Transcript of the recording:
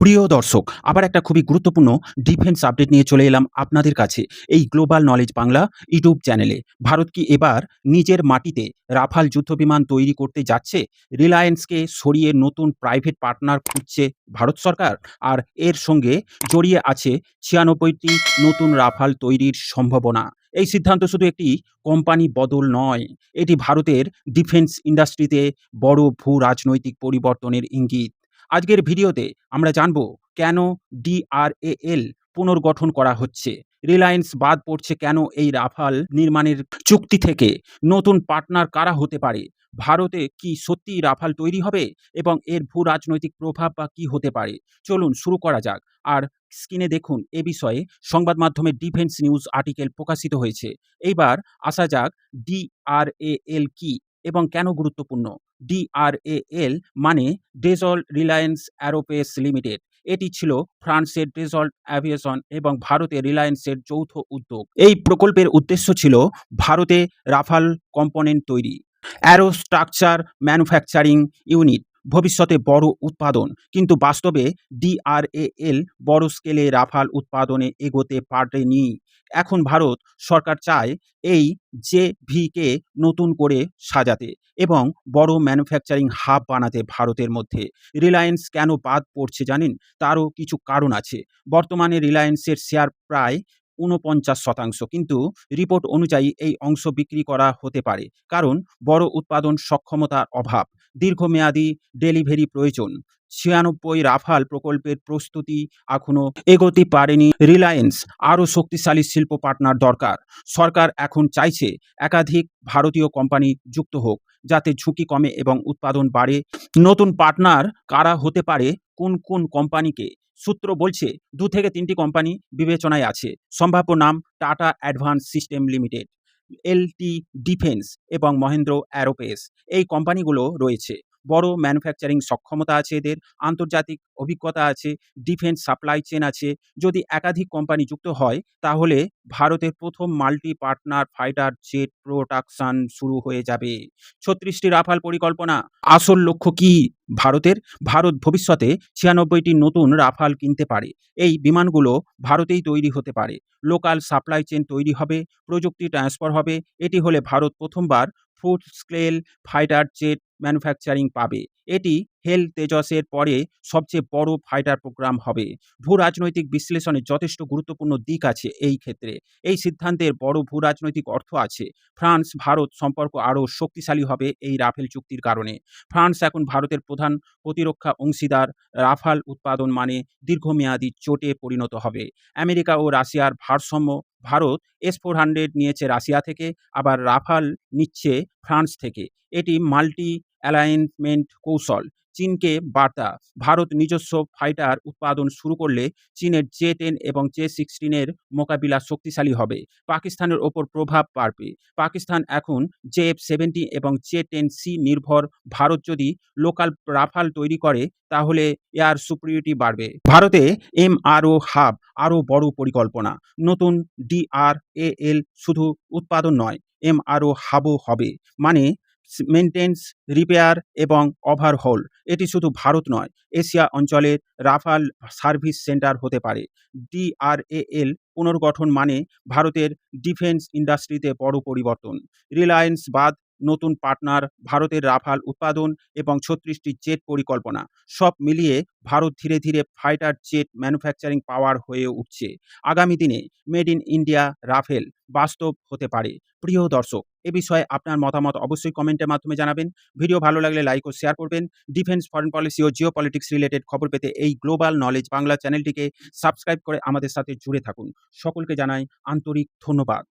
প্রিয় দর্শক, আবার একটা খুবই গুরুত্বপূর্ণ ডিফেন্স আপডেট নিয়ে চলে এলাম আপনাদের কাছে এই গ্লোবাল নলেজ বাংলা ইউটিউব চ্যানেলে। ভারত কি এবার নিজের মাটিতে রাফাল যুদ্ধবিমান তৈরি করতে যাচ্ছে? রিলায়েন্সকে সরিয়ে নতুন প্রাইভেট পার্টনার খুঁজছে ভারত সরকার। আর এর সঙ্গে জড়িয়ে আছে ৯৬টি নতুন রাফাল তৈরির সম্ভাবনা। এই সিদ্ধান্ত শুধু একটি কোম্পানি বদল নয়, এটি ভারতের ডিফেন্স ইন্ডাস্ট্রিতে বড় ভূ রাজনৈতিক পরিবর্তনের ইঙ্গিত। আজকের ভিডিওতে আমরা জানব কেন ডিআরএএল পুনর্গঠন করা হচ্ছে, রিলায়েন্স বাদ পড়ছে কেন এই রাফাল নির্মাণের চুক্তি থেকে, নতুন পার্টনার কারা হতে পারে, ভারতে কি সত্যিই রাফাল তৈরি হবে এবং এর ভূ রাজনৈতিক প্রভাব বা কী হতে পারে। চলুন শুরু করা যাক। আর স্ক্রিনে দেখুন এ বিষয়ে সংবাদ মাধ্যমে ডিফেন্স নিউজ আর্টিকেল প্রকাশিত হয়েছে। এইবার আসা যাক ডিআরএএল কি এবং কেন গুরুত্বপূর্ণ। ডিআরএএল মানে ডেজল্ট রিলায়েন্স অ্যারোস্পেস লিমিটেড। এটি ছিল ফ্রান্সের ডেজল্ট অ্যাভিয়েশন এবং ভারতের রিলায়েন্সের যৌথ উদ্যোগ। এই প্রকল্পের উদ্দেশ্য ছিল ভারতে রাফাল কম্পোনেন্ট তৈরি, অ্যারোস্ট্রাকচার ম্যানুফ্যাকচারিং ইউনিট, ভবিষ্যতে বড় উৎপাদন। কিন্তু বাস্তবে ডিআরএএল বড় স্কেলে রাফাল উৎপাদনে এগোতে পারেনি। এখন ভারত সরকার চায় এই জেভিকে নতুন করে সাজাতে এবং বড় ম্যানুফ্যাকচারিং হাব বানাতে ভারতের মধ্যে। রিলায়েন্স কেন বাদ পড়ছে জানেন? তারও কিছু কারণ আছে। বর্তমানে রিলায়েন্সের শেয়ার প্রায় ৪৯%, কিন্তু রিপোর্ট অনুযায়ী এই অংশ বিক্রি করা হতে পারে, কারণ বড় উৎপাদন সক্ষমতার অভাব, দীর্ঘমেয়াদী ডেলিভারি প্রয়োজন। ৯৬ রাফাল প্রকল্পের প্রস্তুতি এখনও এগোতে পারেনি রিলায়েন্স। আরও শক্তিশালী শিল্প পার্টনার দরকার। সরকার এখন চাইছে একাধিক ভারতীয় কোম্পানি যুক্ত হোক, যাতে ঝুঁকি কমে এবং উৎপাদন বাড়ে। নতুন পার্টনার কারা হতে পারে, কোন কোন কোম্পানিকে? সূত্র বলছে ২ থেকে ৩টি কোম্পানি বিবেচনায় আছে। সম্ভাব্য নাম: tata advance system limited, LT defence এবং মহেন্দ্র অ্যারোস্পেস। এই কোম্পানিগুলো রয়েছে। বড় ম্যানুফ্যাকচারিং সক্ষমতা আছে এদের, আন্তর্জাতিক অভিজ্ঞতা আছে, ডিফেন্স সাপ্লাই চেন আছে। যদি একাধিক কোম্পানি যুক্ত হয়, তাহলে ভারতের প্রথম multi partner fighter jet production শুরু হয়ে যাবে। ৩৬টি রাফাল পরিকল্পনা। আসল লক্ষ্য কি ভারতের? ভারত ভবিষ্যতে ৯৬টি নতুন রাফাল কিনতে পারে। এই বিমানগুলো ভারতেই তৈরি হতে পারে। লোকাল সাপ্লাই চেন তৈরি হবে, প্রযুক্তি ট্রান্সফার হবে। এটি হলে ভারত প্রথমবার ফুল স্কেল ফাইটার জেট ম্যানুফ্যাকচারিং পাবে। এটি হেল তেজসের পরে সবচেয়ে বড় ফাইটার প্রোগ্রাম হবে। ভূ রাজনৈতিক বিশ্লেষণে যথেষ্ট গুরুত্বপূর্ণ দিক আছে এই ক্ষেত্রে। এই সিদ্ধান্তের বড় ভূ রাজনৈতিক অর্থ আছে। ফ্রান্স ভারত সম্পর্ক আরও শক্তিশালী হবে এই রাফেল চুক্তির কারণে। ফ্রান্স এখন ভারতের প্রধান প্রতিরক্ষা অংশীদার। রাফাল উৎপাদন মানে দীর্ঘমেয়াদী চোটে পরিণত হবে। আমেরিকা ও রাশিয়ার ভারসাম্য: ভারত S-400 নিয়েছে রাশিয়া থেকে, আবার রাফাল নিচ্ছে ফ্রান্স থেকে। এটি মাল্টি অ্যালাইনমেন্ট কৌশল। চীনকে বার্তা: ভারত নিজস্ব ফাইটার উৎপাদন শুরু করলে চীনের J-10 এবং J-16 এর মোকাবিলা শক্তিশালী হবে। পাকিস্তানের ওপর প্রভাব বাড়বে। পাকিস্তান এখন JF-70 এবং J-10C নির্ভর। ভারত যদি লোকাল রাফাল তৈরি করে, তাহলে এয়ার সুপিরিয়রিটি বাড়বে। ভারতে MRO হাব আরও বড় পরিকল্পনা। নতুন ডিআরএএল শুধু উৎপাদন নয়, MRO হাবও হবে, মানে মেইনটেন্স, রিপেয়ার এবং ওভারহল। এটি শুধু ভারত নয়, এশিয়া অঞ্চলের রাফাল সার্ভিস সেন্টার হতে পারে। ডিআরএএল পুনর্গঠন মানে ভারতের ডিফেন্স ইন্ডাস্ট্রিতে বড় পরিবর্তন। রিলায়েন্স বাদ, নতুন পার্টনার, ভারতের রাফাল উৎপাদন এবং ৩৬টি জেট পরিকল্পনা, সব মিলিয়ে ভারত ধীরে ধীরে ফাইটার জেট ম্যানুফ্যাকচারিং পাওয়ার হয়ে উঠছে। আগামী দিনে মেড ইন ইন্ডিয়া রাফেল বাস্তব হতে পারে। প্রিয় দর্শক, এ বিষয়ে আপনার মতামত অবশ্যই কমেন্টের মাধ্যমে জানাবেন। ভিডিও ভালো লাগলে লাইক ও শেয়ার করবেন। ডিফেন্স, ফরেন পলিসি ও জিও পলিটিক্স রিলেটেড খবর পেতে এই গ্লোবাল নলেজ বাংলা চ্যানেলটিকে সাবস্ক্রাইব করে আমাদের সাথে জুড়ে থাকুন। সকলকে জানাই আন্তরিক ধন্যবাদ।